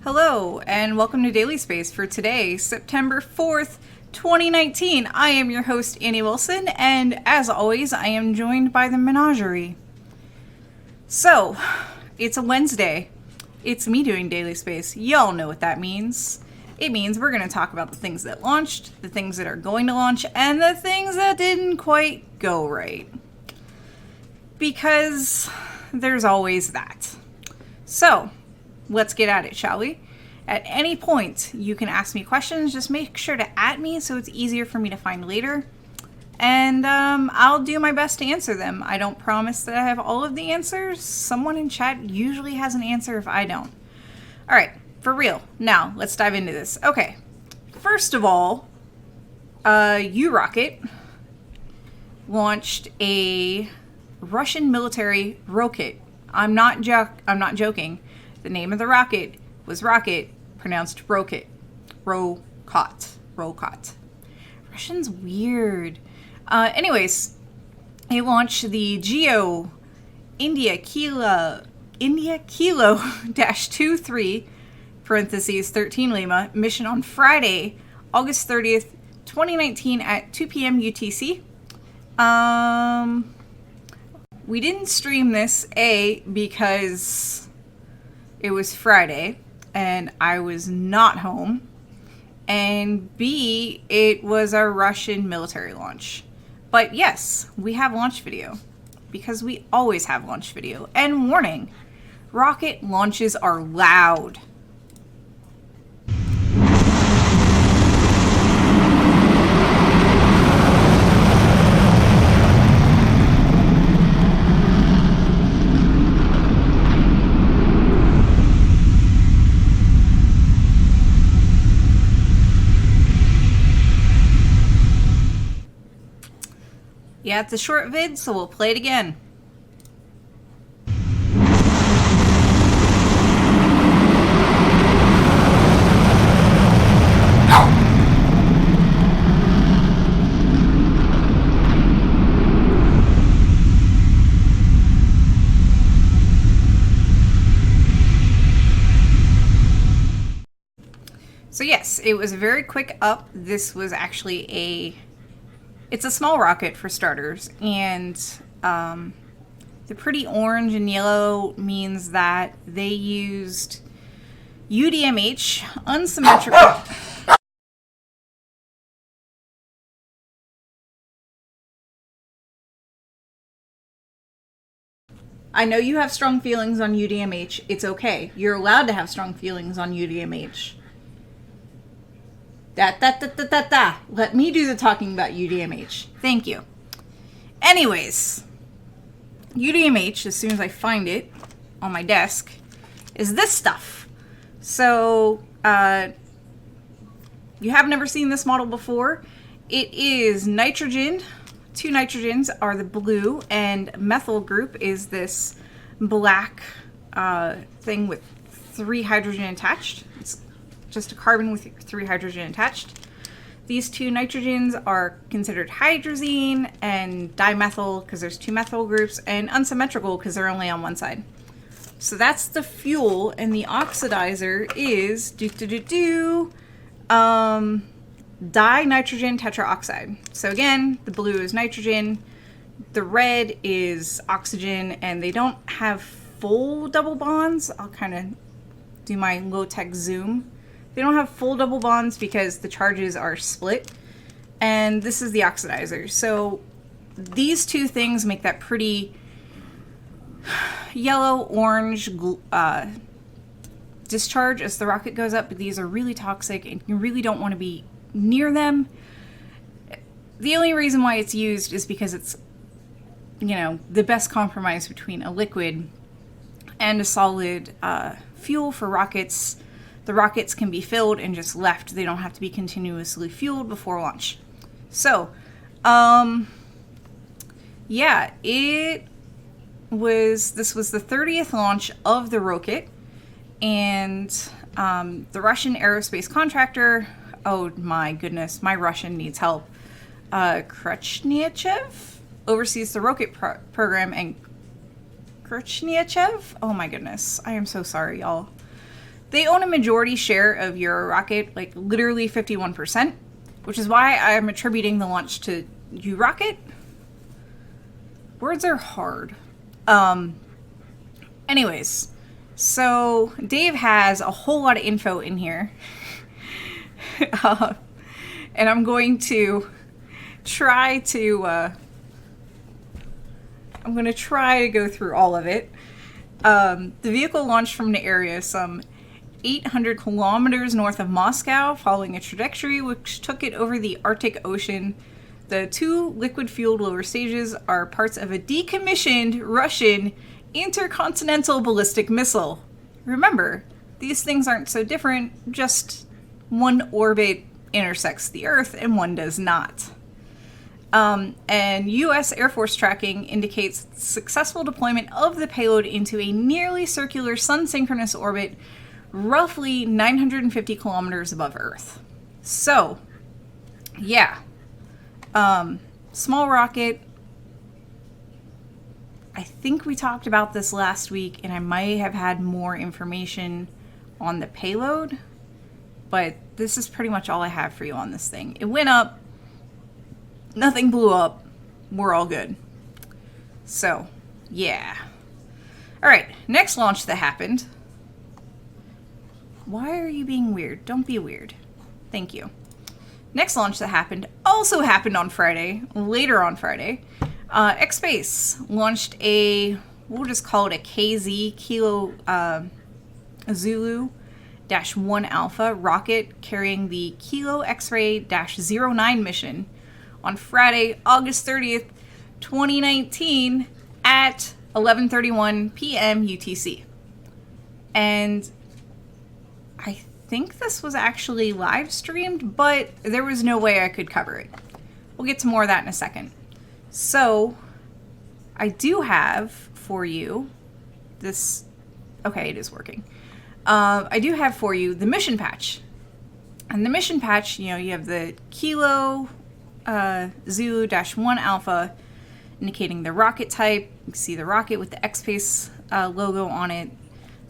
Hello, and welcome to Daily Space for today, September 4th, 2019. I am your host, Annie Wilson, and as always, I am joined by the menagerie. So, it's a Wednesday. It's me doing Daily Space. Y'all know what that means. It means we're going to talk about the things that launched, the things that are going to launch, and the things that didn't quite go right. Because there's always that. So, let's get at it, shall we? At any point, you can ask me questions. Just make sure to @ me so it's easier for me to find later. And I'll do my best to answer them. I don't promise that I have all of the answers. Someone in chat usually has an answer if I don't. All right, for real. Now, let's dive into this. Okay, first of all, Rockot launched a Russian military rocket. I'm not joking. The name of the rocket was Rocket, pronounced Rocket. Rokot. Russian's weird. Anyways, it launched the Geo IK-2 parentheses 13 Lima mission on Friday, August 30th, 2019 at 2 p.m. UTC. We didn't stream this, because it was Friday and I was not home, and B, it was a Russian military launch. But yes, we have launch video because we always have launch video. And warning, rocket launches are loud. Yeah, it's a short vid, so we'll play it again. So yes, it was a very quick up. This was actually it's a small rocket for starters, and the pretty orange and yellow means that they used UDMH unsymmetrical. I know you have strong feelings on UDMH. It's okay. You're allowed to have strong feelings on UDMH. Let me do the talking about UDMH. Thank you. Anyways, UDMH, as soon as I find it on my desk, is this stuff. So, you have never seen this model before. It is nitrogen. 2 nitrogens are the blue, and methyl group is this black thing with 3 hydrogen attached. It's just a carbon with 3 hydrogen attached. These 2 nitrogens are considered hydrazine, and dimethyl because there's 2 methyl groups, and unsymmetrical because they're only on one side. So that's the fuel, and the oxidizer is dinitrogen tetraoxide. So again, the blue is nitrogen, the red is oxygen, and they don't have full double bonds. I'll kind of do my low-tech zoom. They don't have full double bonds because the charges are split, and this is the oxidizer. So these 2 things make that pretty yellow-orange discharge as the rocket goes up, but these are really toxic and you really don't want to be near them. The only reason why it's used is because it's, the best compromise between a liquid and a solid fuel for rockets. The rockets can be filled and just left. They don't have to be continuously fueled before launch. So, yeah, this was the 30th launch of the rocket, and the Russian aerospace contractor, oh my goodness, my Russian needs help, Khrushchev oversees the rocket program, and Khrushchev, oh my goodness, I am so sorry, y'all. They own a majority share of Rockot, like literally 51%, which is why I'm attributing the launch to Rockot. Words are hard. Anyways, so Dave has a whole lot of info in here. And I'm going to try to go through all of it. The vehicle launched from the area some 800 kilometers north of Moscow, following a trajectory which took it over the Arctic Ocean. The 2 liquid-fueled lower stages are parts of a decommissioned Russian intercontinental ballistic missile. Remember, these things aren't so different, just one orbit intersects the Earth and one does not. And U.S. Air Force tracking indicates successful deployment of the payload into a nearly circular sun-synchronous orbit roughly 950 kilometers above Earth. So, yeah. Small rocket. I think we talked about this last week, and I might have had more information on the payload, but this is pretty much all I have for you on this thing. It went up. Nothing blew up. We're all good. So, yeah. Alright, next launch that happened. Why are you being weird? Don't be weird. Thank you. Next launch that happened also happened on Friday, later on Friday. ExPace launched a, we'll just call it a KZ, Kilo Zulu -1 Alpha rocket carrying the Kilo X-Ray -09 mission on Friday, August 30th, 2019 at 11:31 p.m. UTC. And I think this was actually live streamed, but there was no way I could cover it. We'll get to more of that in a second. So, I do have for you this, okay, it is working. I do have for you the mission patch. And the mission patch, you know, you have the Kilo Zulu -1 Alpha indicating the rocket type. You can see the rocket with the ExPace logo on it.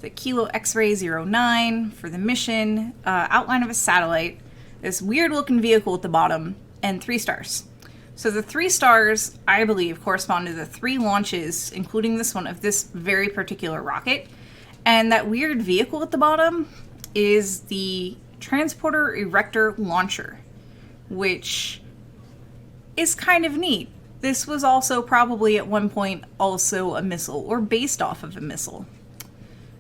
The Kilo X-Ray 09 for the mission, outline of a satellite, this weird looking vehicle at the bottom, and 3 stars. So the 3 stars, I believe, correspond to the 3 launches, including this one, of this very particular rocket. And that weird vehicle at the bottom is the Transporter Erector Launcher, which is kind of neat. This was also probably at one point also a missile, or based off of a missile.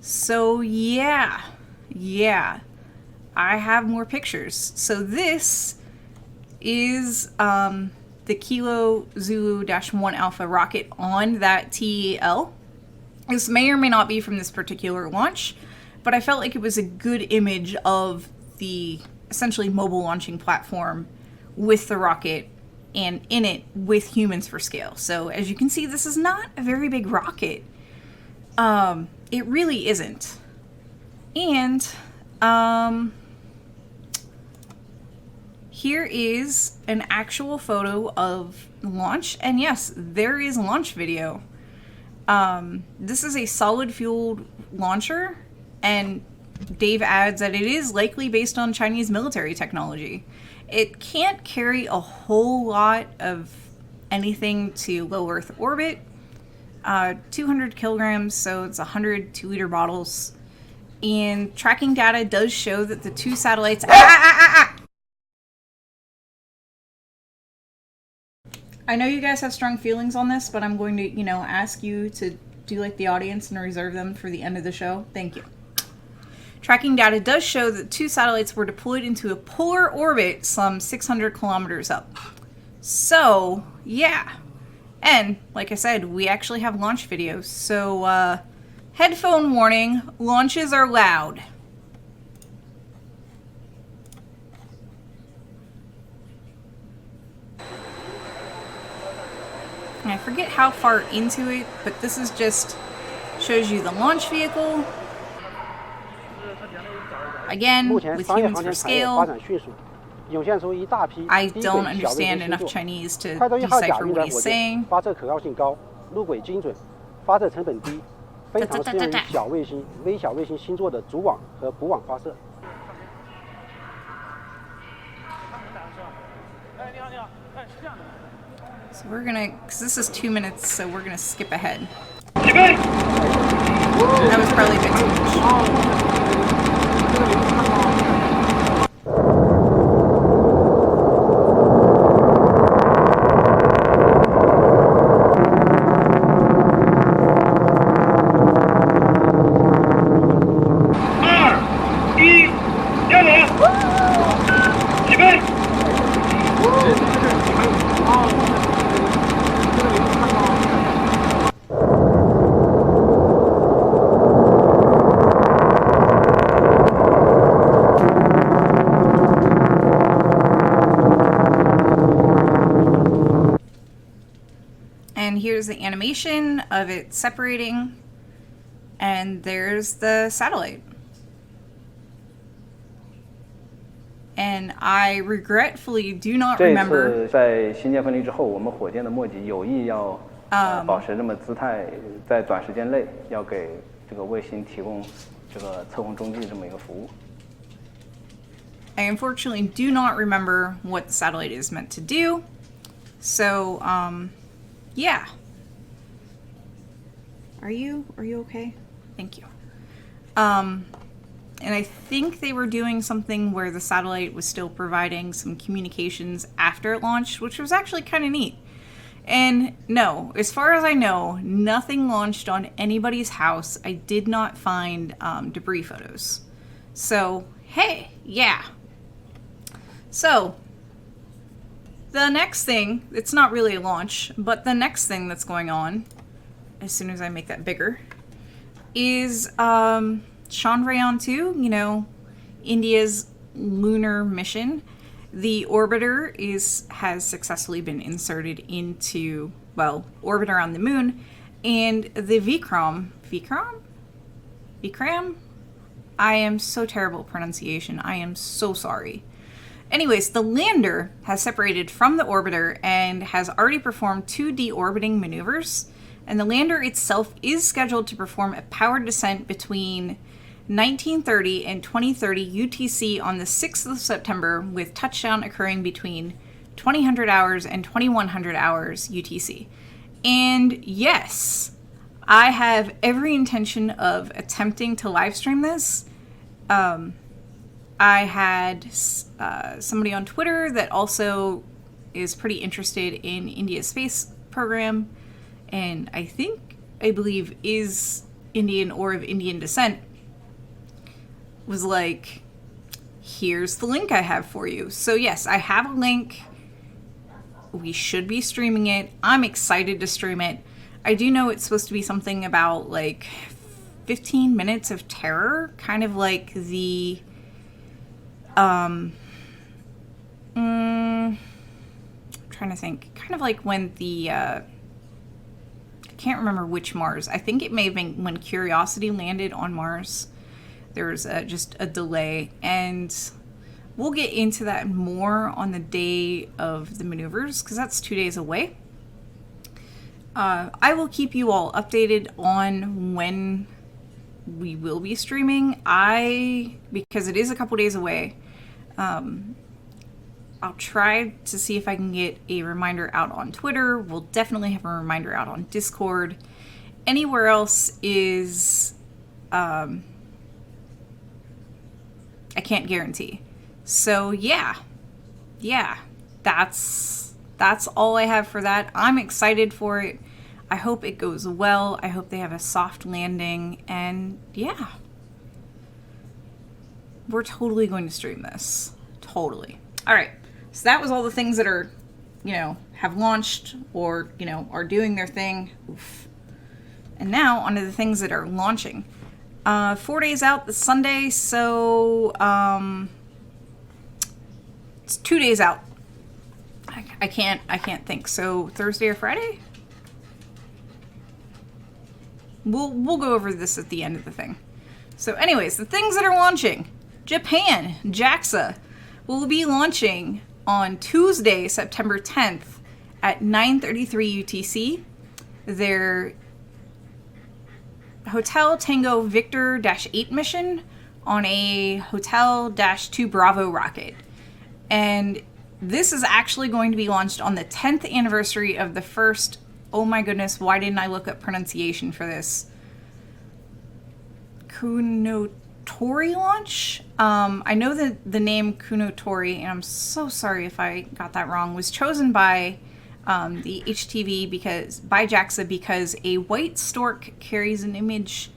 So yeah, I have more pictures. So this is the Kilo Zulu -1 Alpha rocket on that TEL. This may or may not be from this particular launch, but I felt like it was a good image of the essentially mobile launching platform with the rocket and in it with humans for scale. So as you can see, this is not a very big rocket. It really isn't. And here is an actual photo of launch. And yes, there is launch video. This is a solid fueled launcher, and Dave adds that it is likely based on Chinese military technology. It can't carry a whole lot of anything to low Earth orbit. 200 kilograms, so it's 100 2-liter bottles. And tracking data does show that the 2 satellites... I know you guys have strong feelings on this, but I'm going to, you know, ask you to do like the audience and reserve them for the end of the show. Thank you. Tracking data does show that 2 satellites were deployed into a polar orbit some 600 kilometers up. So, yeah. And, like I said, we actually have launch videos. So, headphone warning, launches are loud. And I forget how far into it, but this is just shows you the launch vehicle. Again, with humans for scale. I don't understand enough Chinese to decipher what he's saying. 非常适用于小卫星、微小卫星星座的组网和补网发射。 So we're gonna, because this is 2 minutes, so we're gonna skip ahead. That was probably a bit too much. Here's the animation of it separating, and there's the satellite. And I regretfully do not remember. 这次在星舰分离之后，我们火箭的末级有意要保持这么姿态，在短时间内要给这个卫星提供这个测控中继这么一个服务。I unfortunately do not remember what the satellite is meant to do, so yeah. Are you okay? Thank you. And I think they were doing something where the satellite was still providing some communications after it launched, which was actually kind of neat. And no, as far as I know, nothing launched on anybody's house. I did not find debris photos. So, hey, yeah. So, the next thing, it's not really a launch, but the next thing that's going on, as soon as I make that bigger, is Chandrayaan-2, you know, India's lunar mission. The orbiter has successfully been inserted into, well, orbit around the moon, and the Vikram? I am so terrible at pronunciation. I am so sorry. Anyways, the lander has separated from the orbiter and has already performed 2 deorbiting maneuvers. And the lander itself is scheduled to perform a powered descent between 1930 and 2030 UTC on the 6th of September, with touchdown occurring between 2000 hours and 2100 hours UTC. And yes, I have every intention of attempting to live stream this. I had somebody on Twitter that also is pretty interested in India's space program, and I believe is Indian or of Indian descent, was like, here's the link I have for you. So yes, I have a link. We should be streaming it. I'm excited to stream it. I do know it's supposed to be something about like 15 minutes of terror, kind of like the trying to think, kind of like when the I can't remember which Mars. I think it may have been when Curiosity landed on Mars. There was just a delay, and we'll get into that more on the day of the maneuvers, because that's 2 days away. I will keep you all updated on when we will be streaming. Because it is a couple days away, I'll try to see if I can get a reminder out on Twitter. We'll definitely have a reminder out on Discord. Anywhere else is, I can't guarantee. So yeah, that's all I have for that. I'm excited for it. I hope it goes well. I hope they have a soft landing, and yeah, we're totally going to stream this. Totally. All right. So that was all the things that are, have launched or, are doing their thing. Oof. And now onto the things that are launching. 4 days out this Sunday, so it's 2 days out. I can't think. So Thursday or Friday? We'll go over this at the end of the thing. So anyways, the things that are launching. Japan, JAXA, will be launching on Tuesday, September 10th at 9:33 UTC. Their Hotel Tango Victor-8 mission on a Hotel-2 Bravo rocket. And this is actually going to be launched on the 10th anniversary of the first, oh my goodness, why didn't I look up pronunciation for this? Kunotori launch? I know that the name Kunotori, and I'm so sorry if I got that wrong, was chosen by the H-2B by JAXA because a white stork carries an image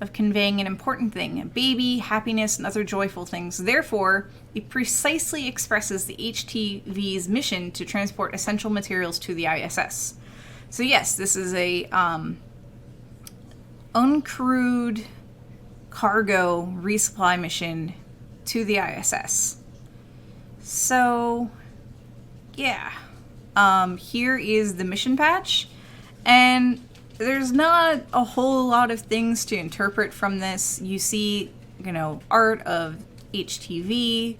of conveying an important thing, a baby, happiness, and other joyful things. Therefore, it precisely expresses the H-2B's mission to transport essential materials to the ISS. So yes, this is a uncrewed cargo resupply mission to the ISS. So, yeah. Here is the mission patch, and there's not a whole lot of things to interpret from this. You see, art of H-2B.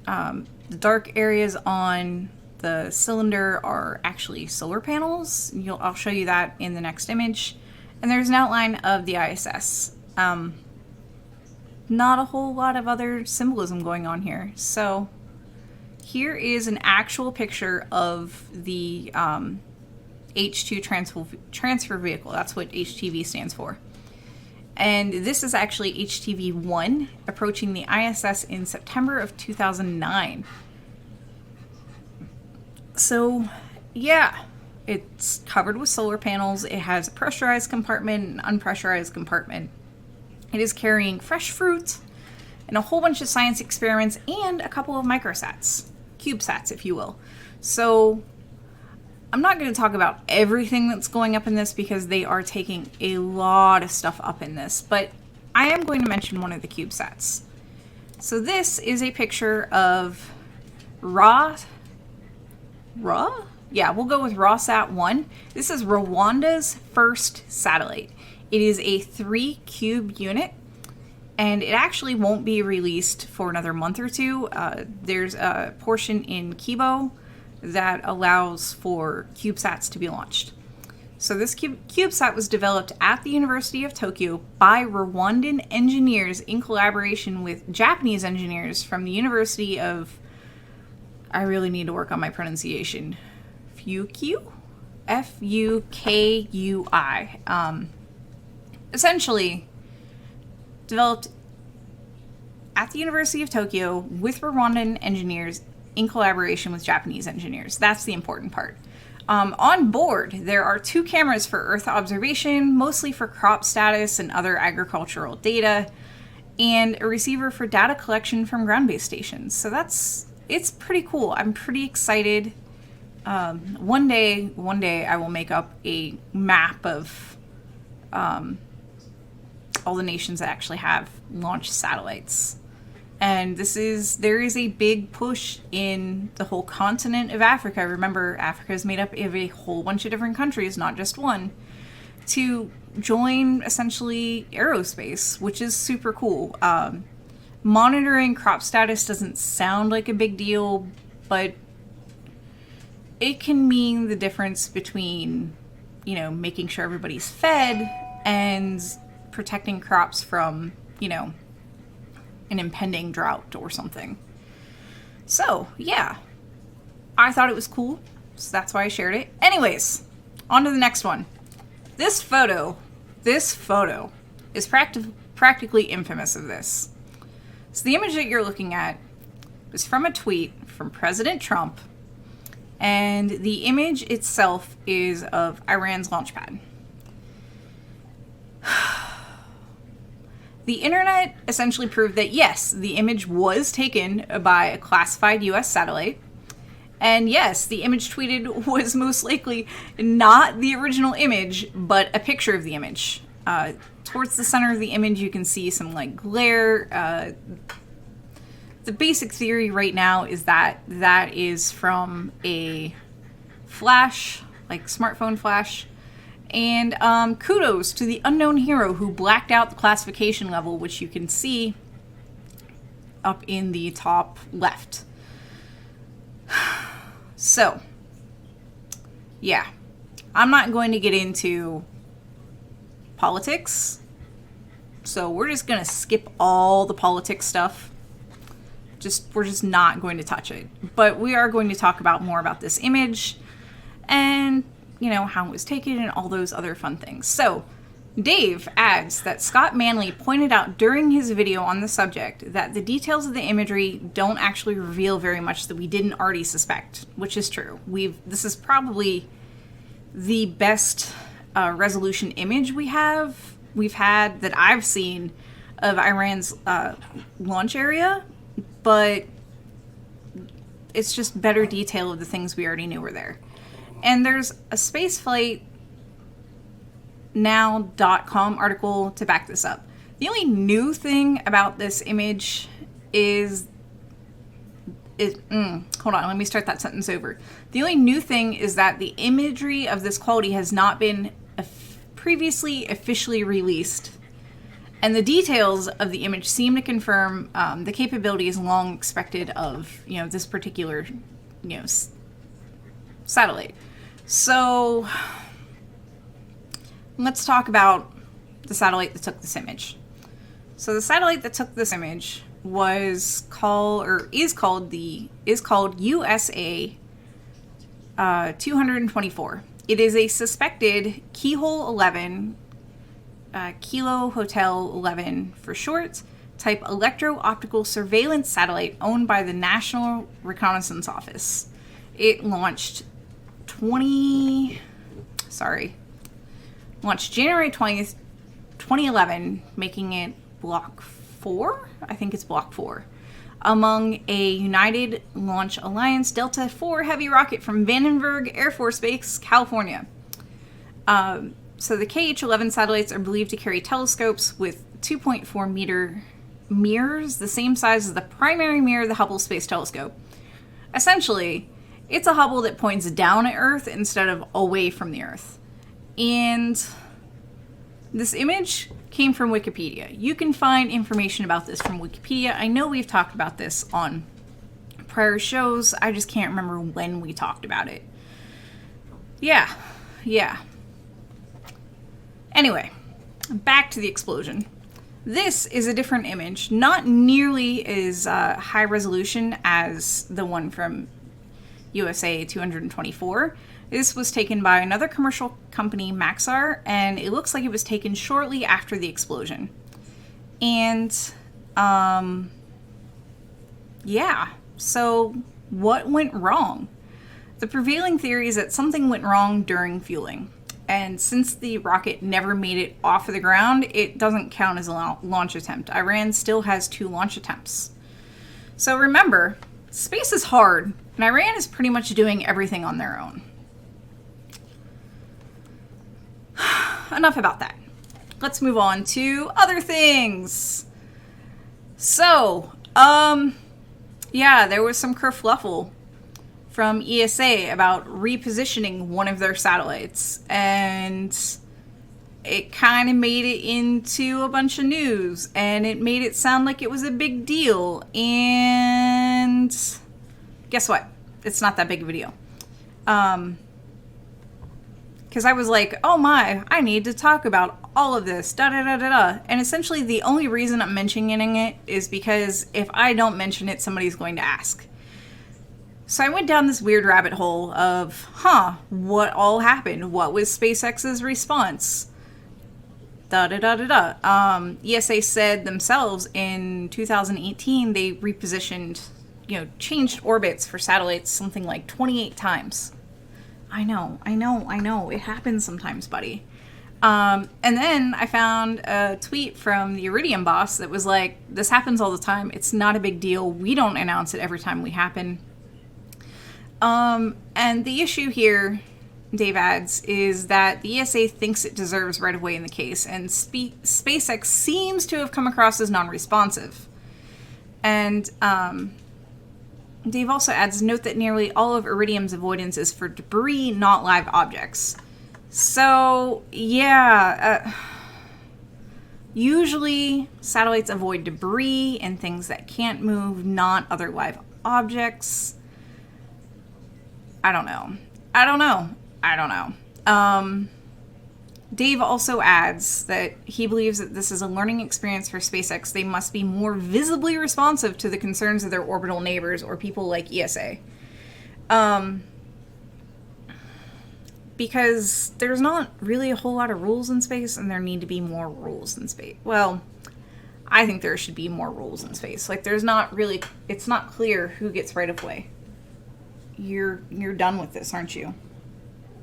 The dark areas on the cylinder are actually solar panels. I'll show you that in the next image. And there's an outline of the ISS. Not a whole lot of other symbolism going on here. So here is an actual picture of the H-2 transfer vehicle. That's what H-2B stands for. And this is actually H-2B-1 approaching the ISS in September of 2009. So, yeah, it's covered with solar panels. It has a pressurized compartment, an unpressurized compartment. It is carrying fresh fruit and a whole bunch of science experiments and a couple of microsats, CubeSats, if you will. So I'm not going to talk about everything that's going up in this because they are taking a lot of stuff up in this, but I am going to mention one of the CubeSats. So this is a picture of Yeah, we'll go with RWASAT-1. This is Rwanda's first satellite. It is a 3-cube unit, and it actually won't be released for another month or two. There's a portion in Kibo that allows for CubeSats to be launched. So this CubeSat was developed at the University of Tokyo by Rwandan engineers in collaboration with Japanese engineers from the University of... I really need to work on my pronunciation. Fukui? F-U-K-U-I. Essentially, developed at the University of Tokyo with Rwandan engineers in collaboration with Japanese engineers. That's the important part. On board, there are 2 cameras for Earth observation, mostly for crop status and other agricultural data, and a receiver for data collection from ground-based stations. So it's pretty cool. I'm pretty excited. One day I will make up a map of all the nations that actually have launched satellites. And there is a big push in the whole continent of Africa. Remember, Africa is made up of a whole bunch of different countries, not just one, to join essentially aerospace, which is super cool. Monitoring crop status doesn't sound like a big deal, but it can mean the difference between, making sure everybody's fed and protecting crops from, an impending drought or something. So, yeah. I thought it was cool, so that's why I shared it. Anyways, on to the next one. This photo is practically infamous of this. So the image that you're looking at was from a tweet from President Trump, and the image itself is of Iran's launch pad. The internet essentially proved that yes, the image was taken by a classified US satellite, and yes, the image tweeted was most likely not the original image, but a picture of the image. Towards the center of the image, you can see some glare. The basic theory right now is that is from a flash, smartphone flash. And kudos to the unknown hero who blacked out the classification level, which you can see up in the top left. So, yeah, I'm not going to get into politics. So we're just going to skip all the politics stuff. We're just not going to touch it. But we are going to talk about more about this image and, you know, how it was taken and all those other fun things. So Dave adds that Scott Manley pointed out during his video on the subject that the details of the imagery don't actually reveal very much that we didn't already suspect, which is true. This is probably the best resolution image we've had that I've seen of Iran's launch area, but it's just better detail of the things we already knew were there. And there's a spaceflightnow.com article to back this up. The only new thing about this image hold on, let me start that sentence over. The only new thing is that the imagery of this quality has not been previously officially released, and the details of the image seem to confirm the capabilities long expected of, you know, this particular, you know, satellite. So let's talk about the satellite that took this image. So the satellite that took this image is called USA 224. It is a suspected Keyhole 11, Kilo Hotel 11 for short, type electro-optical surveillance satellite owned by the National Reconnaissance Office. It launched January 20th, 2011, making it Block 4? I think it's Block 4. Among a United Launch Alliance Delta IV heavy rocket from Vandenberg Air Force Base, California. So the KH-11 satellites are believed to carry telescopes with 2.4 meter mirrors, the same size as the primary mirror of the Hubble Space Telescope. Essentially, it's a Hubble that points down at Earth instead of away from the Earth. And this image came from Wikipedia. You can find information about this from Wikipedia. I know we've talked about this on prior shows. I just can't remember when we talked about it. Yeah. Anyway, back to the explosion. This is a different image, not nearly as high resolution as the one from USA 224. This was taken by another commercial company, Maxar, and it looks like it was taken shortly after the explosion. And, yeah, so what went wrong? The prevailing theory is that something went wrong during fueling. And since the rocket never made it off of the ground, it doesn't count as a launch attempt. Iran still has 2 launch attempts. So remember, space is hard, and Iran is pretty much doing everything on their own. Enough about that. Let's move on to other things. So, yeah, there was some kerfluffle from ESA about repositioning one of their satellites, and it kind of made it into a bunch of news, and it made it sound like it was a big deal, and guess what? It's not that big of a deal. Because I was like, oh my, I need to talk about all of this, da-da-da-da-da. And essentially the only reason I'm mentioning it is because if I don't mention it, somebody's going to ask. So I went down this weird rabbit hole of, what all happened? What was SpaceX's response? Da-da-da-da-da. ESA said themselves in 2018 they repositioned, changed orbits for satellites something like 28 times. I know. It happens sometimes, buddy. And then I found a tweet from the Iridium boss that was like, this happens all the time. It's not a big deal. We don't announce it every time we happen. And the issue here, Dave adds, is that the ESA thinks it deserves right of way in the case, and SpaceX seems to have come across as non-responsive. And, Dave also adds, note that nearly all of Iridium's avoidance is for debris, not live objects. So, yeah, usually satellites avoid debris and things that can't move, not other live objects. I don't know. Dave also adds that he believes that this is a learning experience for SpaceX. They must be more visibly responsive to the concerns of their orbital neighbors or people like ESA. Because there's not really a whole lot of rules in space, and there need to be more rules in space. Well, I think there should be more rules in space. Like, there's not really, it's not clear who gets right of way. You're done with this, aren't you?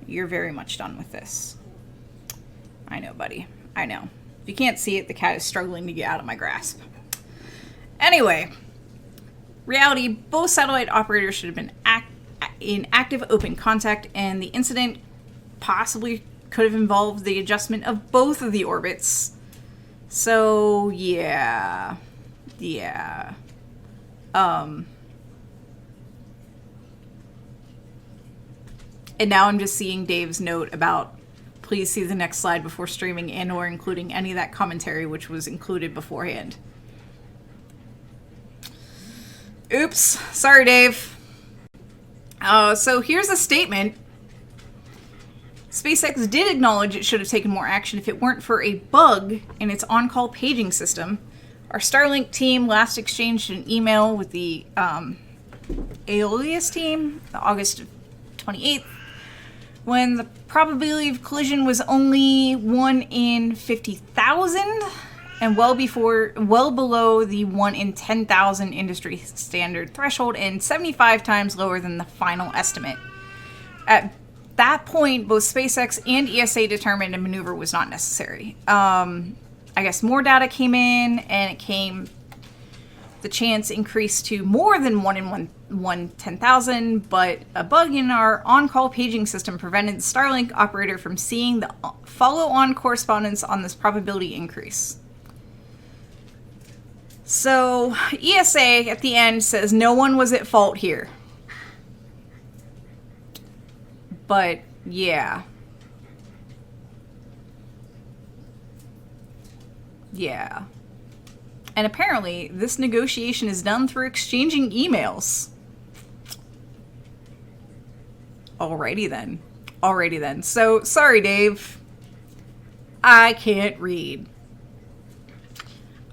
You're very much done with this. I know, buddy. I know. If you can't see it, the cat is struggling to get out of my grasp. Anyway, reality, both satellite operators should have been in active open contact, and the incident possibly could have involved the adjustment of both of the orbits. So, yeah. Yeah. And now I'm just seeing Dave's note about please see the next slide before streaming and or including any of that commentary which was included beforehand. Oops. Sorry, Dave. So here's a statement. SpaceX did acknowledge it should have taken more action if it weren't for a bug in its on-call paging system. Our StarLink team last exchanged an email with the AEOLUS team, August 28th, when the probability of collision was only 1 in 50,000 and well below the 1 in 10,000 industry standard threshold and 75 times lower than the final estimate. At that point, both SpaceX and ESA determined a maneuver was not necessary. I guess more data came in, and the chance increased to more than 1 in 10,000, but a bug in our on-call paging system prevented the StarLink operator from seeing the follow-on correspondence on this probability increase. So, ESA at the end says no one was at fault here. But, yeah. Yeah. And apparently, this negotiation is done through exchanging emails. Alrighty then. Alrighty then. So, sorry, Dave. I can't read.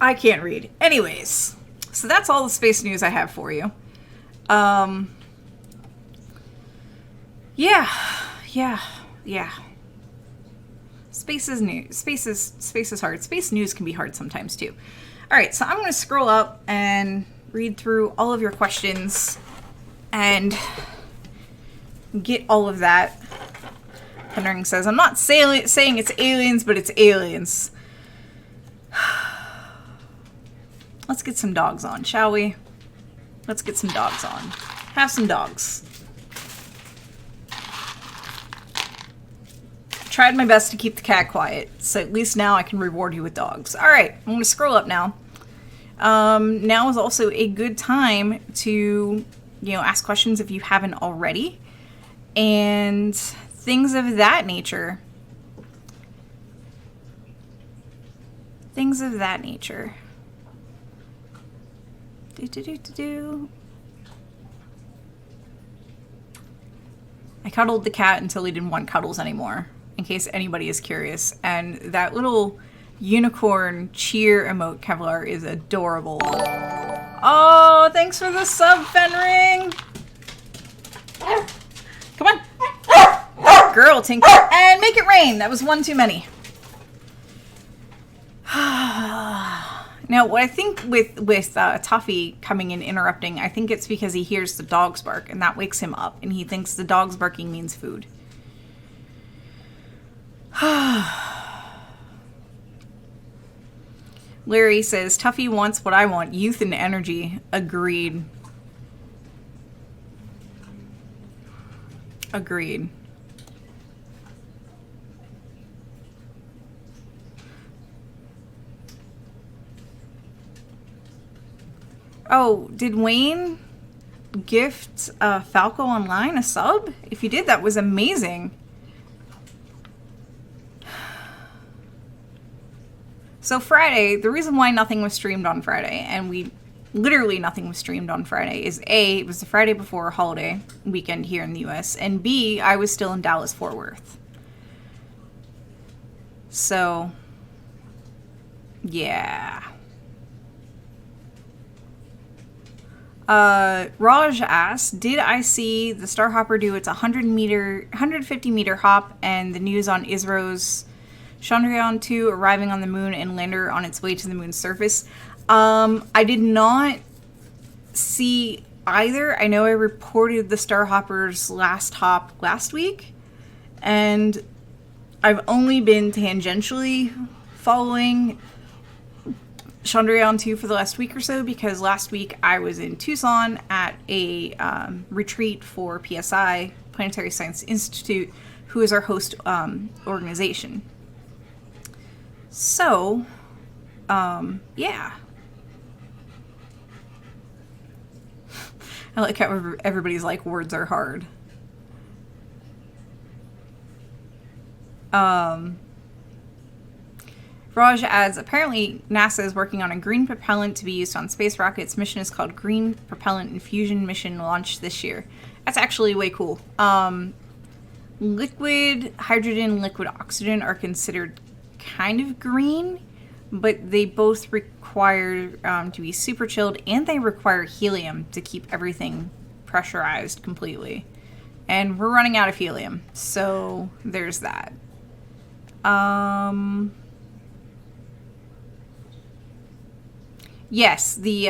I can't read. Anyways, so that's all the space news I have for you. Yeah. Space is new. Space is hard. Space news can be hard sometimes too. All right, so I'm going to scroll up and read through all of your questions and get all of that. Pendering says, I'm not saying it's aliens, but it's aliens. Let's get some dogs on, shall we? Let's get some dogs on. Have some dogs. Tried my best to keep the cat quiet, so at least now I can reward you with dogs. All right, I'm going to scroll up now. Now is also a good time to, ask questions if you haven't already, and things of that nature. Things of that nature. I cuddled the cat until he didn't want cuddles anymore, in case anybody is curious. And that little unicorn cheer emote Kevlar is adorable. Oh, thanks for the sub, Fenring! Come on! Girl, Tinker. And make it rain! That was one too many. Now, what I think with Tuffy coming in interrupting, I think it's because he hears the dogs bark, and that wakes him up, and he thinks the dogs barking means food. Larry says, Tuffy wants what I want, youth and energy. Agreed. Agreed. Oh, did Wayne gift Falco Online a sub? If you did, that was amazing. So Friday, the reason why nothing was streamed on Friday, and literally nothing was streamed on Friday, is A, it was the Friday before a holiday weekend here in the US, and B, I was still in Dallas-Fort Worth. So, yeah. Raj asks, did I see the Starhopper do its 150 meter hop and the news on ISRO's Chandrayaan-2 arriving on the moon and lander on its way to the moon's surface? I did not see either. I know I reported the Starhopper's last hop last week, and I've only been tangentially following Chandrayaan-2 for the last week or so, because last week I was in Tucson at a retreat for PSI, Planetary Science Institute, who is our host organization. So, yeah. I like how everybody's like, words are hard. Raj adds, apparently NASA is working on a green propellant to be used on space rockets. Mission is called Green Propellant Infusion Mission, launched this year. That's actually way cool. Liquid hydrogen, liquid oxygen are considered kind of green, but they both require to be super chilled, and they require helium to keep everything pressurized completely. And we're running out of helium, so there's that. Yes, the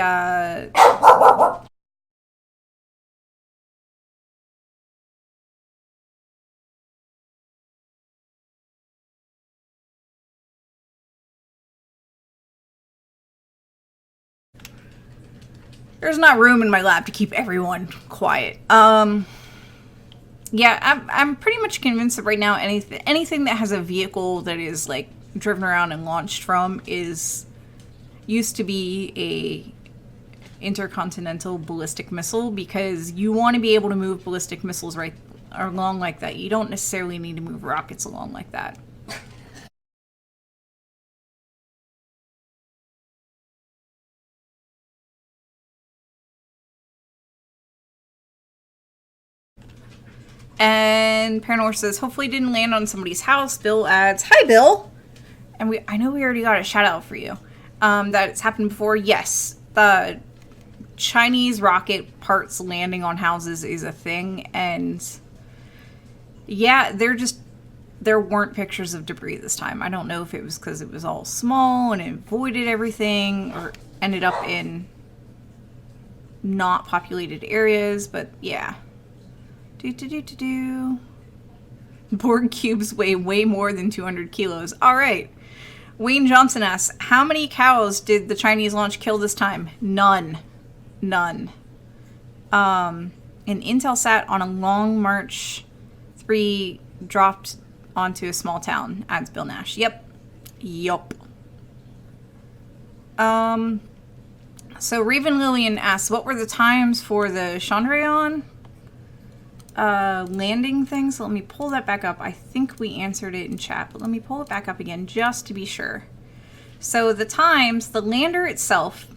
there's not room in my lab to keep everyone quiet. Yeah, I'm pretty much convinced that right now anything that has a vehicle that is like driven around and launched from used to be a intercontinental ballistic missile, because you want to be able to move ballistic missiles right along like that. You don't necessarily need to move rockets along like that. And Paranor says, hopefully didn't land on somebody's house. Bill adds, hi Bill! And I know we already got a shout out for you. That it's happened before. Yes, the Chinese rocket parts landing on houses is a thing, and yeah, there weren't pictures of debris this time. I don't know if it was because it was all small and it avoided everything, or ended up in not populated areas, but yeah. Borg cubes weigh way more than 200 kilos. All right. Wayne Johnson asks, how many cows did the Chinese launch kill this time? None. An Intelsat on a Long March 3 dropped onto a small town, adds Bill Nash. Yep. So Raven Lillian asks, what were the times for the Chandrayaan landing thing? So let me pull that back up. I think we answered it in chat, but let me pull it back up again just to be sure. So the times, the lander itself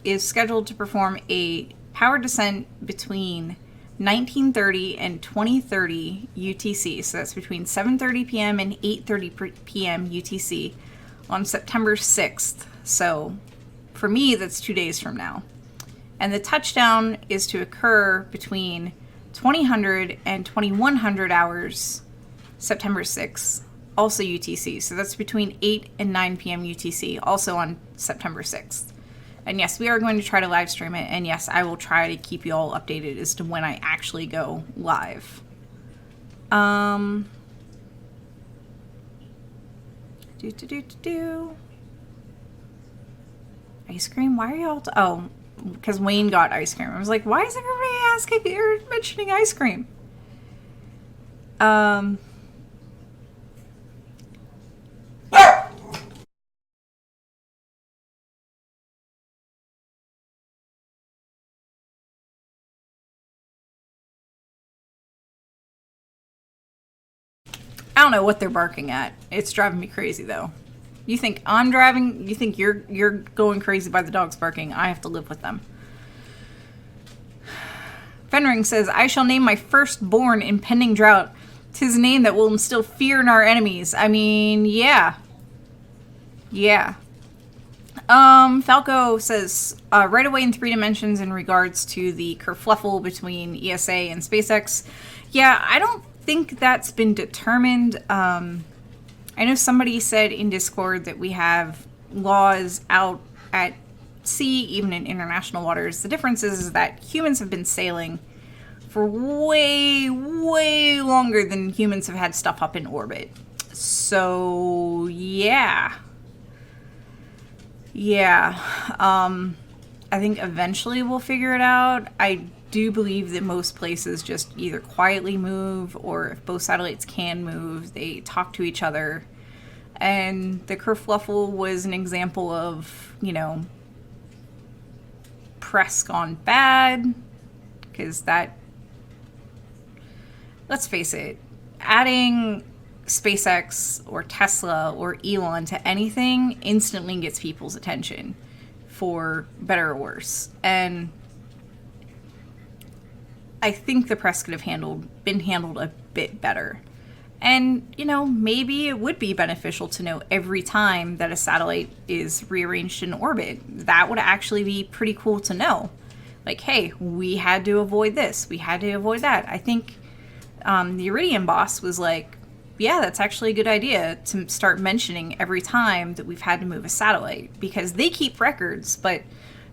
is scheduled to perform a power descent between 1930 and 2030 UTC. So that's between 7:30 p.m. and 8:30 p.m. UTC on September 6th. So for me, that's 2 days from now. And the touchdown is to occur between 2000 and 2100 hours, September 6th, also UTC. So that's between 8 and 9 p.m. UTC, also on September 6th. And yes, we are going to try to live stream it. And yes, I will try to keep you all updated as to when I actually go live. Ice cream? Why are y'all... Oh, because Wayne got ice cream. I was like, why is everybody asking or mentioning ice cream? I don't know what they're barking at. It's driving me crazy though. You think I'm driving? You think you're going crazy by the dogs barking? I have to live with them. Fenring says, I shall name my firstborn impending drought. 'Tis a name that will instill fear in our enemies. I mean, yeah. Yeah. Falco says, right away in 3 dimensions in regards to the kerfluffle between ESA and SpaceX. Yeah, I don't think that's been determined. I know somebody said in Discord that we have laws out at sea, even in international waters. The difference is that humans have been sailing for way, way longer than humans have had stuff up in orbit. So, yeah. Yeah. I think eventually we'll figure it out. I do believe that most places just either quietly move, or if both satellites can move, they talk to each other. And the kerfluffle was an example of, you know, press gone bad. Because that, let's face it, adding SpaceX or Tesla or Elon to anything instantly gets people's attention, for better or worse. And I think the press could have been handled a bit better. And, you know, maybe it would be beneficial to know every time that a satellite is rearranged in orbit. That would actually be pretty cool to know. Like, hey, we had to avoid this, we had to avoid that. I think the Iridium boss was like, yeah, that's actually a good idea to start mentioning every time that we've had to move a satellite, because they keep records, but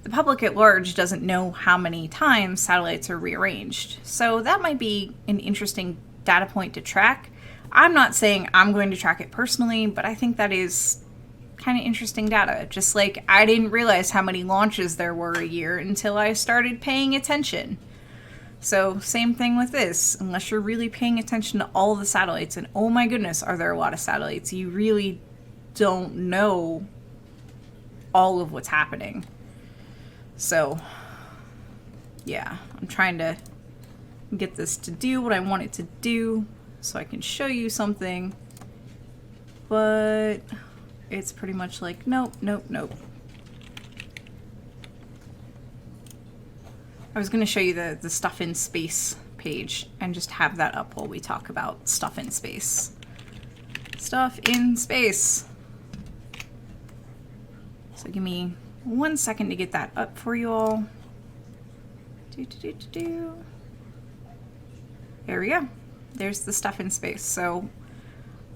the public at large doesn't know how many times satellites are rearranged. So that might be an interesting data point to track. I'm not saying I'm going to track it personally, but I think that is kind of interesting data. Just like I didn't realize how many launches there were a year until I started paying attention. So same thing with this, unless you're really paying attention to all the satellites, and oh my goodness, are there a lot of satellites, you really don't know all of what's happening. So yeah, I'm trying to get this to do what I want it to do so I can show you something, but it's pretty much like nope, nope, nope. I was going to show you the Stuff in Space page and just have that up while we talk about stuff in space. Stuff in space. So give me 1 second to get that up for you all. There we go. There's the stuff in space. So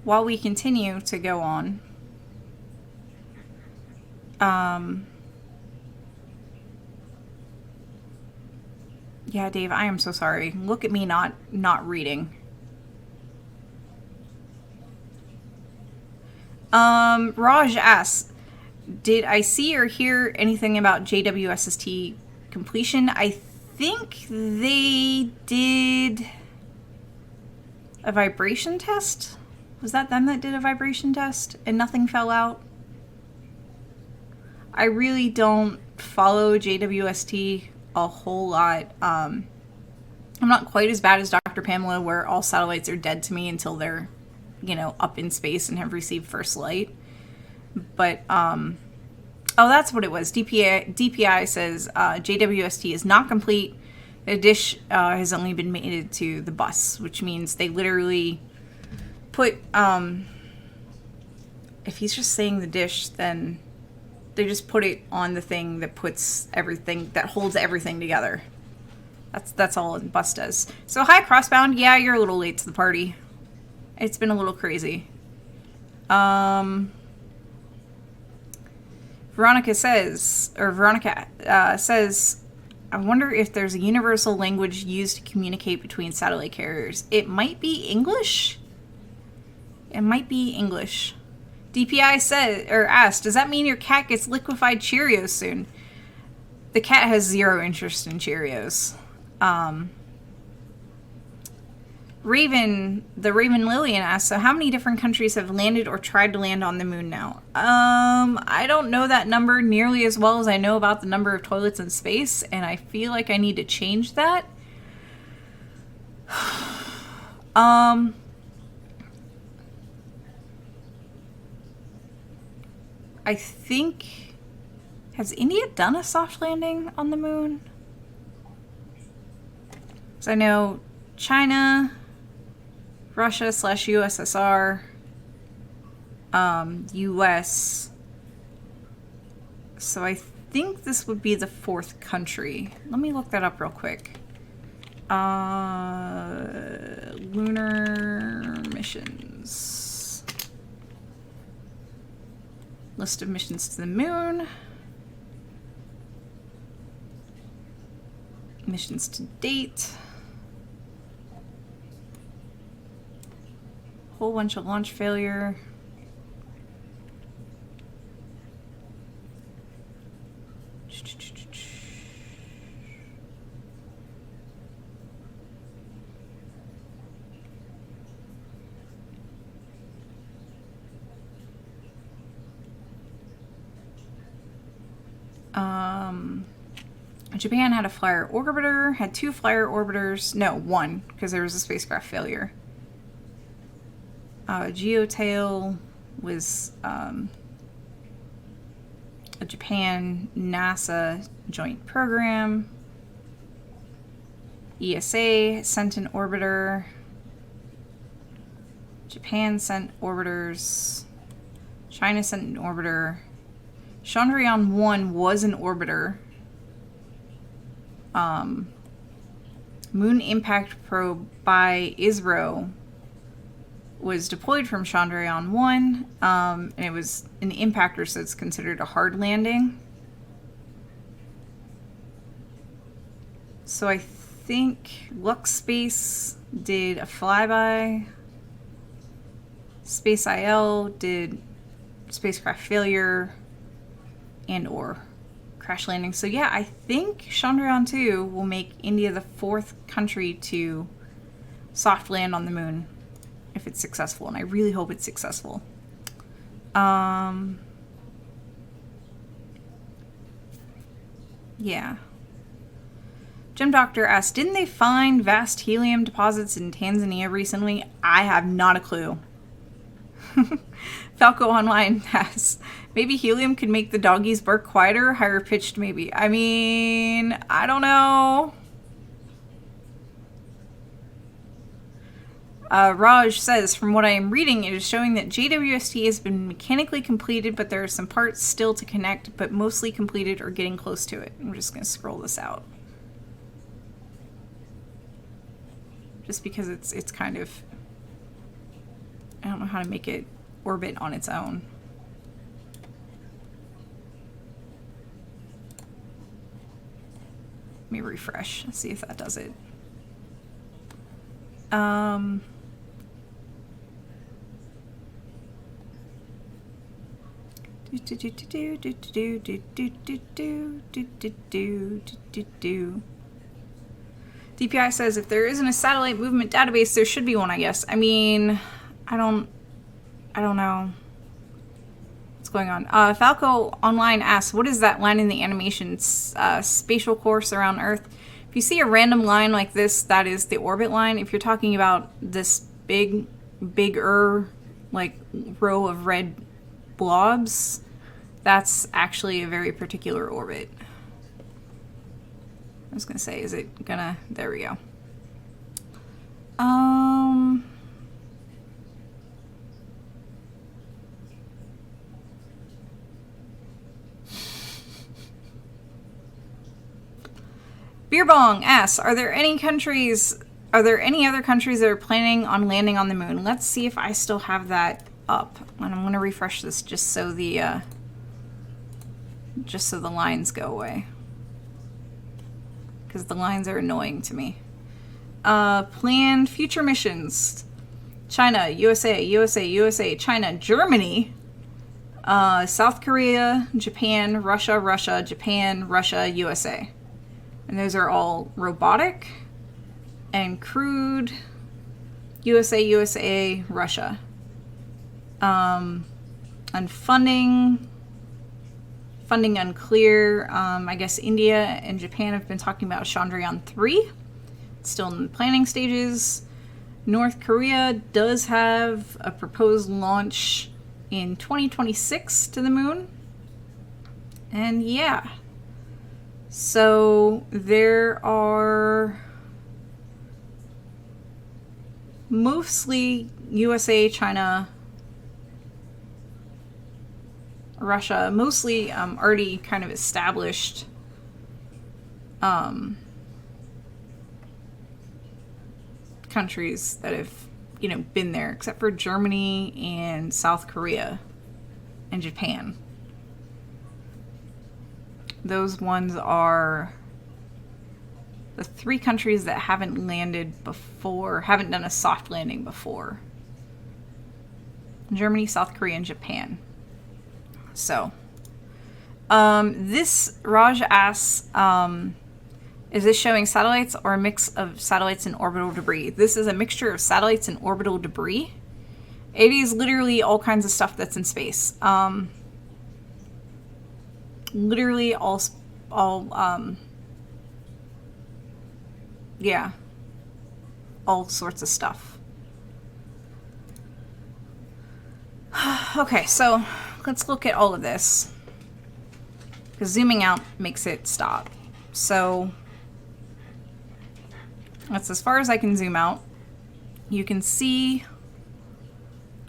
while we continue to go on, yeah, Dave, I am so sorry. Look at me not reading. Raj asks, did I see or hear anything about JWST completion? I think they did a vibration test. Was that them that did a vibration test and nothing fell out? I really don't follow JWST a whole lot. I'm not quite as bad as Dr. Pamela, where all satellites are dead to me until they're, you know, up in space and have received first light. But, oh, that's what it was. DPI says JWST is not complete. The dish has only been mated to the bus, which means they literally put, if he's just saying the dish, then they just put it on the thing that puts everything, that holds everything together. That's all the bus does. So hi, Crossbound. Yeah, you're a little late to the party. It's been a little crazy. Veronica says, I wonder if there's a universal language used to communicate between satellite carriers. It might be English. It might be English. DPI said, or asked, does that mean your cat gets liquefied Cheerios soon? The cat has zero interest in Cheerios. The Raven Lillian asks, so how many different countries have landed or tried to land on the moon now? I don't know that number nearly as well as I know about the number of toilets in space, and I feel like I need to change that. I think, has India done a soft landing on the moon? So I know China, Russia/USSR, US, So I think this would be the 4th country. Let me look that up real quick. Lunar missions. List of missions to the moon. Missions to date. Whole bunch of launch failure. Japan had a flyer orbiter, had 2 flyer orbiters. No, 1, because there was a spacecraft failure. Geotail was a Japan NASA joint program. ESA sent an orbiter. Japan sent orbiters. China sent an orbiter. Chandrayaan-1 was an orbiter. Moon impact probe by ISRO was deployed from Chandrayaan-1, and it was an impactor, so it's considered a hard landing. So I think LuxSpace did a flyby. Space IL did spacecraft failure and or crash landing. So yeah, I think Chandrayaan-2 will make India the 4th country to soft land on the moon if it's successful, and I really hope it's successful. Yeah. Gem Doctor asked, didn't they find vast helium deposits in Tanzania recently? I have not a clue. Falco Online has, maybe helium could make the doggies bark quieter, higher pitched maybe. I mean, I don't know. Raj says, from what I am reading, it is showing that JWST has been mechanically completed, but there are some parts still to connect, but mostly completed or getting close to it. I'm just going to scroll this out. Just because it's kind of, I don't know how to make it orbit on its own. Let me refresh, see if that does it. DPI says if there isn't a satellite movement database, there should be one, I guess. I mean, I don't know what's going on. Falco Online asks, what is that line in the animation? Spatial course around Earth. If you see a random line like this, that is the orbit line. If you're talking about this bigger, like, row of red blobs, that's actually a very particular orbit. I was gonna say, is it gonna, there we go. Beerbong asks, are there any other countries that are planning on landing on the moon? Let's see if I still have that up. And I'm gonna refresh this just so the lines go away. Because the lines are annoying to me. Planned future missions. China, USA, China, Germany, South Korea, Japan, Russia, Japan, Russia, USA. And those are all robotic and crewed. USA, Russia. And funding unclear. I guess India and Japan have been talking about Chandrayaan-3. It's still in the planning stages. North Korea does have a proposed launch in 2026 to the moon. And yeah. So there are mostly USA, China, Russia, mostly already kind of established countries that have, you know, been there, except for Germany and South Korea and Japan. Those ones are the 3 countries that haven't landed before, haven't done a soft landing before. Germany, South Korea, and Japan. So, this Raj asks, is this showing satellites or a mix of satellites and orbital debris? This is a mixture of satellites and orbital debris. It is literally all kinds of stuff that's in space. Literally yeah, all sorts of stuff. Okay, so let's look at all of this, because zooming out makes it stop. So that's as far as I can zoom out. You can see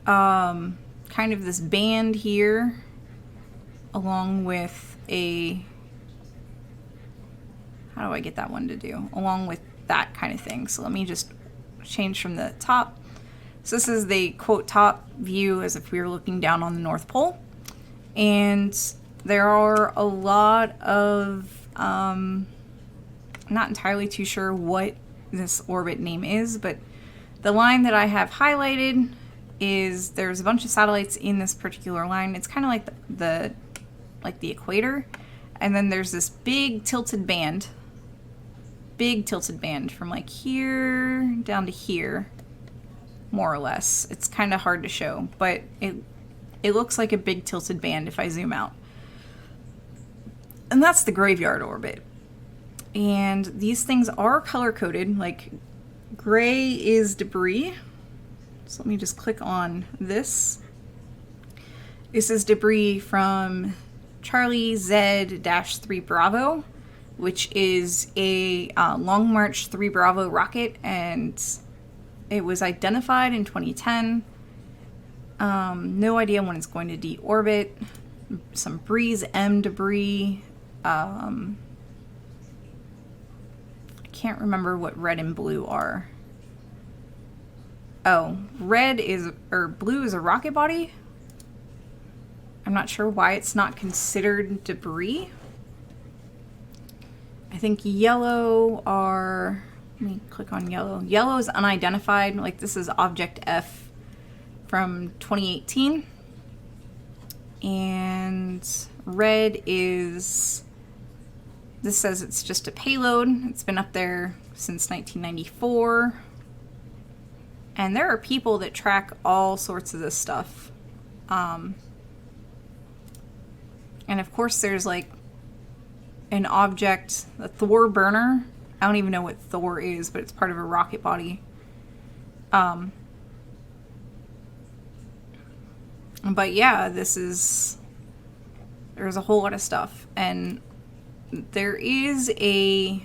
kind of this band here, along with a, how do I get that one to do? Along with that kind of thing. So let me just change from the top. So this is the quote top view as if we were looking down on the North Pole. And there are a lot of, I'm not entirely too sure what this orbit name is, but the line that I have highlighted is there's a bunch of satellites in this particular line. It's kind of like the equator. And then there's this big tilted band from like here down to here, more or less. It's kind of hard to show, but it looks like a big tilted band if I zoom out. And that's the graveyard orbit. And these things are color-coded, like gray is debris. So let me just click on this. This is debris from Charlie Z-3 Bravo, which is a Long March 3 Bravo rocket, and it was identified in 2010. No idea when it's going to deorbit. Some Breeze M debris. I can't remember what red and blue are. Oh, blue is a rocket body. I'm not sure why it's not considered debris. I think yellow are, let me click on yellow. Yellow is unidentified, like this is Object F from 2018. And red is, this says it's just a payload. It's been up there since 1994. And there are people that track all sorts of this stuff. And of course there's like an object, a Thor burner. I don't even know what Thor is, but it's part of a rocket body. But yeah, there's a whole lot of stuff. And there is a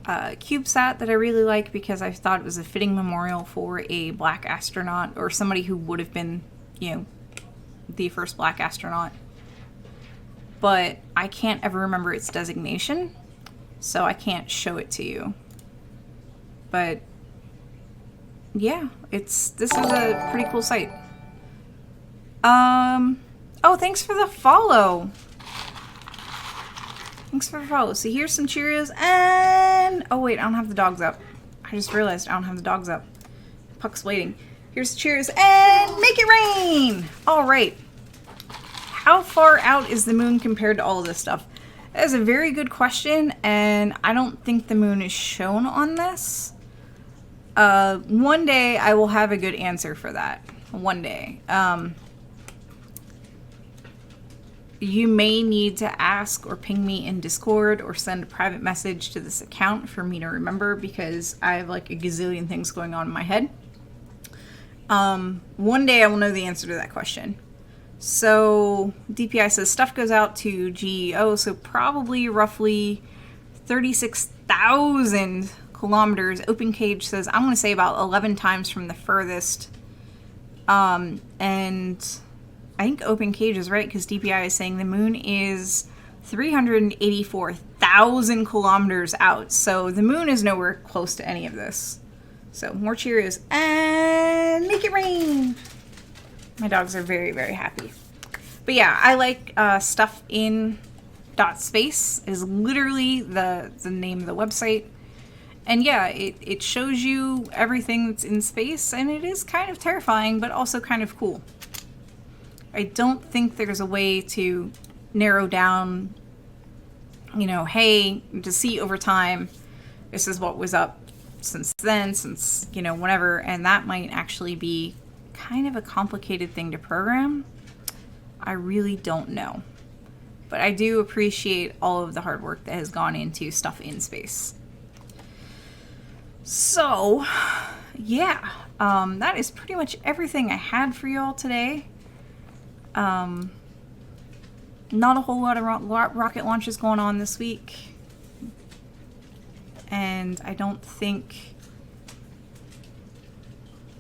CubeSat that I really like because I thought it was a fitting memorial for a black astronaut, or somebody who would have been, you know, the first black astronaut. But I can't ever remember its designation, so I can't show it to you. But yeah, this is a pretty cool site. Oh, thanks for the follow. Thanks for the follow. So here's some Cheerios, and oh wait, I don't have the dogs up. I just realized I don't have the dogs up. Puck's waiting. Here's Cheerios, and make it rain! All right. How far out is the moon compared to all of this stuff? That is a very good question, and I don't think the moon is shown on this. One day I will have a good answer for that. One day. You may need to ask or ping me in Discord or send a private message to this account for me to remember, because I have like a gazillion things going on in my head. One day I will know the answer to that question. So DPI says stuff goes out to GEO, so probably roughly 36,000 kilometers. Open Cage says I'm going to say about 11 times from the furthest. And I think Open Cage is right, because DPI is saying the moon is 384,000 kilometers out. So the moon is nowhere close to any of this. So more Cheerios and make it rain. My dogs are very, very happy. But yeah, I like stuff in .space is literally the name of the website. And yeah, it shows you everything that's in space, and it is kind of terrifying, but also kind of cool. I don't think there's a way to narrow down, you know, hey, to see over time, this is what was up since then, since, you know, whenever, and that might actually be kind of a complicated thing to program. I really don't know. But I do appreciate all of the hard work that has gone into stuff in space. So, yeah, that is pretty much everything I had for y'all today. Not a whole lot of rocket launches going on this week. And I don't think...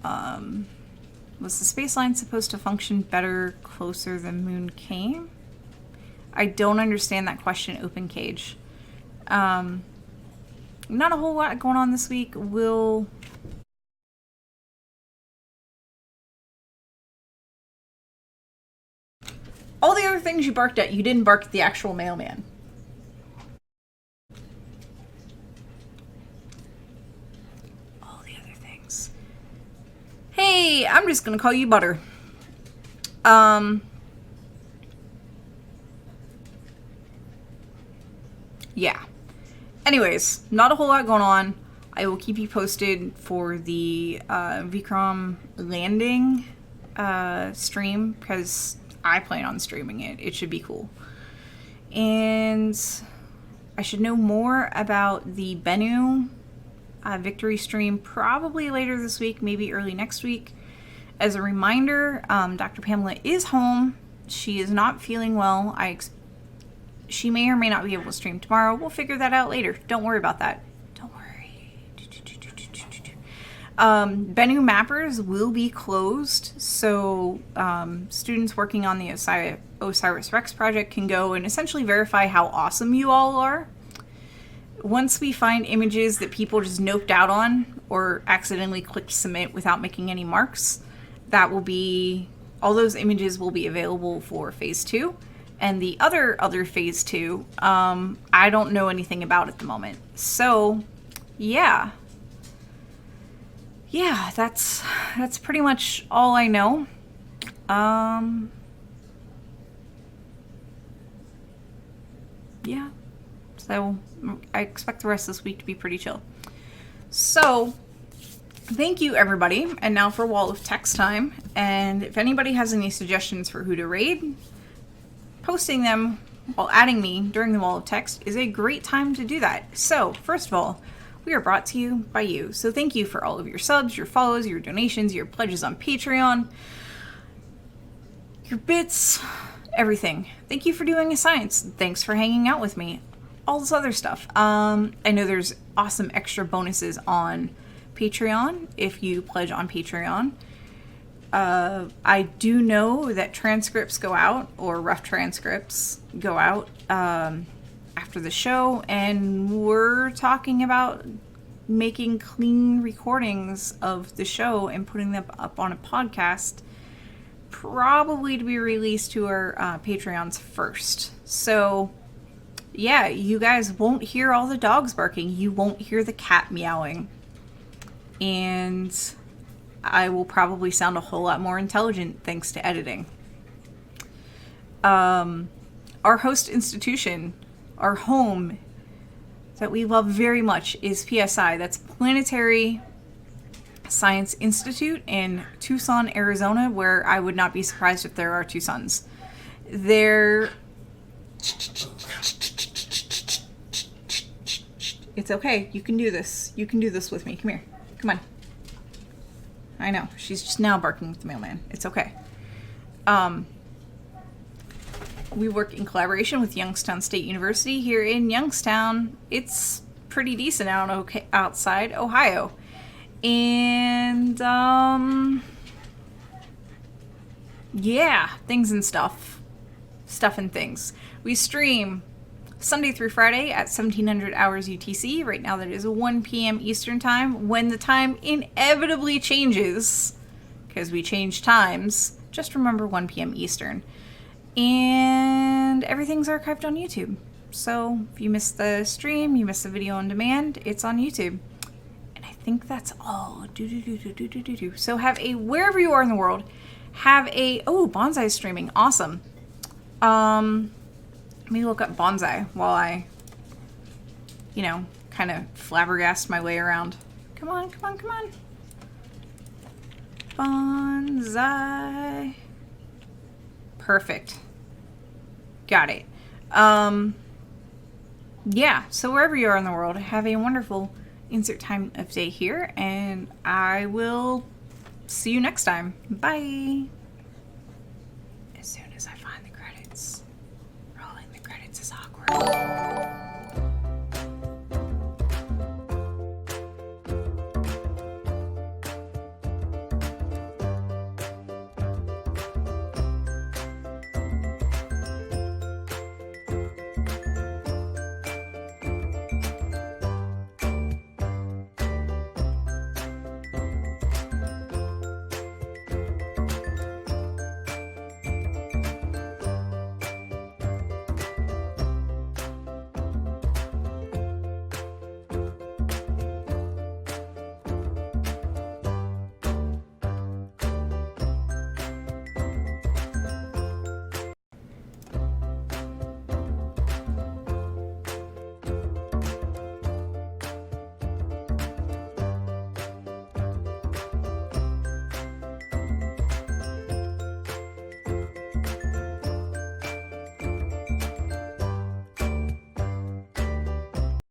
was the space line supposed to function better closer than moon came? I don't understand that question, Open Cage. Not a whole lot going on this week. All the other things you barked at, you didn't bark at the actual mailman. All the other things. Hey, I'm just gonna call you Butter. Yeah. Anyways, not a whole lot going on. I will keep you posted for the Vikram landing stream, because I plan on streaming it. It should be cool. And I should know more about the Bennu victory stream probably later this week, maybe early next week. As a reminder, Dr. Pamela is home. She is not feeling well. She may or may not be able to stream tomorrow. We'll figure that out later. Don't worry about that. Don't worry. Bennu mappers will be closed, so students working on the OSIRIS-REx project can go and essentially verify how awesome you all are. Once we find images that people just noped out on or accidentally clicked submit without making any marks, that will be... all those images will be available for Phase 2. And the other Phase 2, I don't know anything about at the moment. So, yeah. Yeah, that's pretty much all I know. Yeah. So, I expect the rest of this week to be pretty chill. So, thank you, everybody. And now for Wall of Text time. And if anybody has any suggestions for who to raid, posting them while adding me during the Wall of Text is a great time to do that. So, first of all, we are brought to you by you. So thank you for all of your subs, your follows, your donations, your pledges on Patreon, your bits, everything. Thank you for doing a science. Thanks for hanging out with me. All this other stuff. I know there's awesome extra bonuses on Patreon if you pledge on Patreon. I do know that transcripts go out, or rough transcripts go out, after the show, and we're talking about making clean recordings of the show and putting them up on a podcast, probably to be released to our Patreons first. So, yeah, you guys won't hear all the dogs barking. You won't hear the cat meowing. And I will probably sound a whole lot more intelligent thanks to editing. Our host institution, our home that we love very much, is PSI. That's Planetary Science Institute in Tucson, Arizona, where I would not be surprised if there are two suns. It's okay. You can do this. You can do this with me. Come here. Come on. I know. She's just now barking with the mailman. It's okay. We work in collaboration with Youngstown State University here in Youngstown. It's pretty decent outside Ohio. And, yeah, things and stuff. Stuff and things. We stream Sunday through Friday at 1700 hours UTC. Right now that is 1 p.m. Eastern time. When the time inevitably changes, because we change times, just remember 1 p.m. Eastern. And everything's archived on YouTube. So if you missed the stream, you missed the video on demand, it's on YouTube. And I think that's all. So have a, wherever you are in the world, have a, oh, bonsai streaming. Awesome. Let me look up bonsai while I, you know, kind of flabbergast my way around. Come on, come on, come on. Bonsai. Perfect. Got it. Yeah, so wherever you are in the world, have a wonderful insert time of day here, and I will see you next time. Bye. As soon as I find the credits, rolling the credits is awkward.